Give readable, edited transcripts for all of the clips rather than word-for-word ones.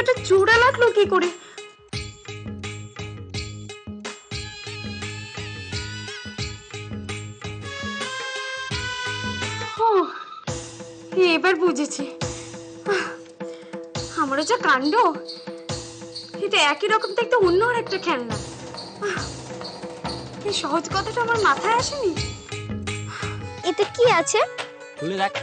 মাথাটা চূড়া লাগলো কি করে? এবার বুঝেছি, আমারও যা কাণ্ড। এটা একই রকম দেখতে অন্য আর একটা খেলনা। এই সহজ কথাটা আমার মাথায় আসেনি। এটা কি আছে? খুলে দেখ।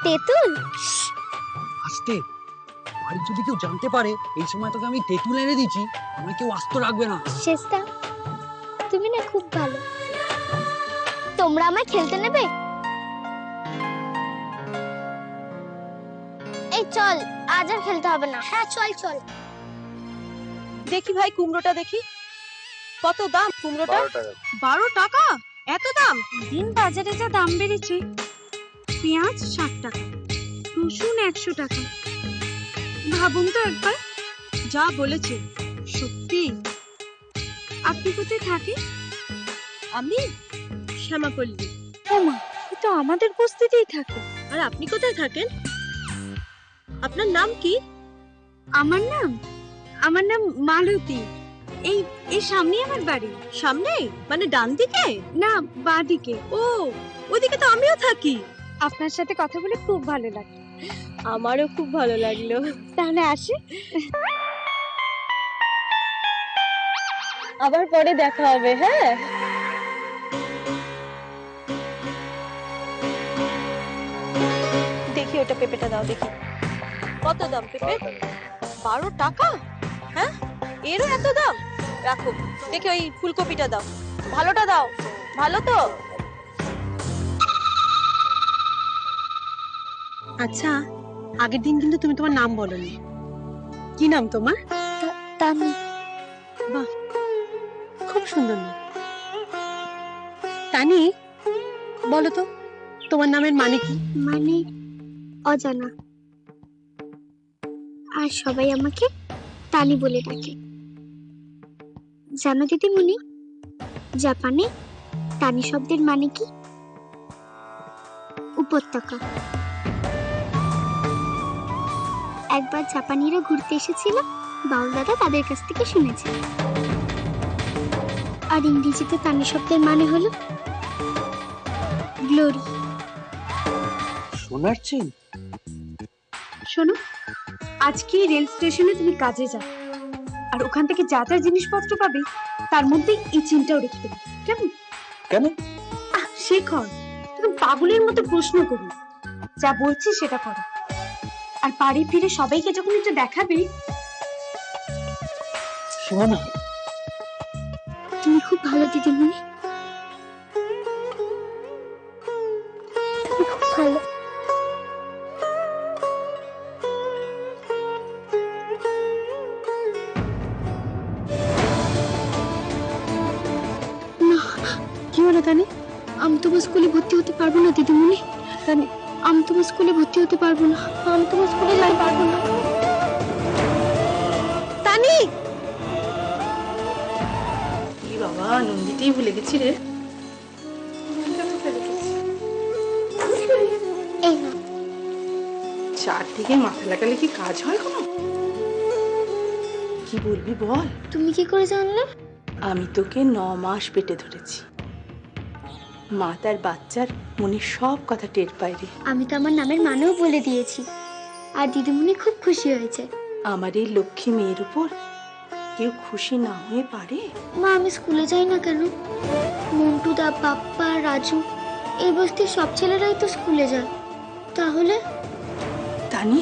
তেঁতুল। আস্তে, বাড়ির যদি কেউ জানতে পারে এই সময় তোকে আমি তেঁতুল এনে দিচ্ছি, আমায় কেউ আস্ত রাখবে না। শেষটা, তুমি না খুব ভালো। তোমরা আমায় খেলতে নেবে? এই চল, আজ আর খেলতে হবে না। হ্যাঁ চল চল। দেখি ভাই কুমড়োটা দেখি, কত দাম কুমড়োটা? 12 টাকা? এত দাম? দিন বাজারে যা দাম বেড়েছে, পেঁয়াজ 60 টাকা, রসুন 100 টাকা। ভাবুন তো একবার। যা বলেছে সত্যি। আপনি কোথায় থাকেন? আমি শ্যামাপল্লী। ওমা, এ তো আমাদের বস্তিতেই থাকে। আর আপনি কোথায় থাকেন? আপনার নাম কি? আমার নাম মালতী। এই এই সামনে আমার বাড়ি। সামনে মানে ডান দিকে? না, বাঁ দিকে। ও, ওইদিকে তো আমিও থাকি। আপনার সাথে কথা বলে খুব ভালো লাগে। আমারও খুব ভালো লাগলো। তাহলে আসি। আবার পরে দেখা হবে। হ্যাঁ, দেখি ওটা পেঁপেটা দাও দেখি। কত দাম পেঁপে? 12 টাকা? হ্যাঁ, এরও এত দাম? রাখো, দেখি ওই ফুলকপিটা দাও, ভালোটা দাও। ভালো তো? আচ্ছা, আগের দিন কিন্তু তুমি তোমার নাম বলনি। কি নাম তোমার? তানি। বাহ, খুব সুন্দর নাম। তানি, বলো তো তোমার নামের মানে কি? মানে অজানা। আর সবাই আমাকে তানি বলে ডাকে। জানো দিদিমণি, জাপানে তানি শব্দের মানে কি? উপত্যকা। একবার জাপানিরা ঘুরতে এসেছিল, বাউল দাদা তাদের কাছ থেকে শুনেছে। আর ইংরেজিতে তানি শব্দের মানে হলো গ্লোরি। শোনাচ্ছি। শোনো, আজকে রেল স্টেশনে তুমি কাজে যাও, আর ওখান থেকে যা যা জিনিসপত্র পাবে তার মধ্যে এই চিনটাও রেখে দেবে, কেমন? কেন? শেখর, তুমি পাগলের মতো প্রশ্ন করো, যা বলছি সেটা করো। আর বাড়ি ফিরে সবাইকে যখন এটা দেখাবে। শোনা, তুমি খুব ভালো দিদিমণি, তুমি খুব ভালো। কি হলো তানি? আমি তোমার স্কুলে ভর্তি হতে পারবো না দিদিমণি। তানি, আমি তোমার স্কুলে ভর্তি হতে পারবো না। আমি তোমার স্কুলে যেতে পারবো না। তানি! কি বাবা, নন্দিতেই ভুলে গেছি রে। এই না, চারদিকে মাথা লাগালে কি কাজ হয় কোনো? কি বলবি বল? তুমি কি করে জানলে? আমি তোকে 9 মাস পেটে ধরেছি। মা তার বাচ্চার মনের সব কথা টের পায় রে। আমি তো আমার নামের মানেও বলে দিয়েছি, আর দিদিমণি খুব খুশি হয়েছে। আমার এই লক্ষ্মী মেয়ের উপর কেউ খুশি না হয়ে পারে? মা, আমি স্কুলে যাই না কেন? মন্টু দা, পাপ্পা, রাজু, এই বস্তির সব ছেলেরাই তো স্কুলে যায়। তাহলে তানি,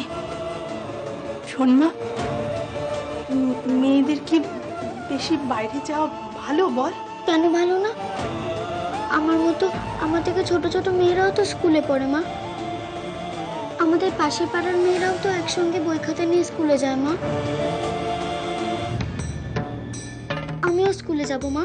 শোন মা, মেয়েদের কি বেশি বাইরে যাওয়া ভালো বল? কেন ভালো না? আমার মতো আমার থেকে ছোট ছোট মেয়েরাও তো স্কুলে পড়ে মা। আমাদের পাশের পাড়ার মেয়েরাও তো একসঙ্গে বই খাতা নিয়ে স্কুলে যায় মা। আমিও স্কুলে যাব মা।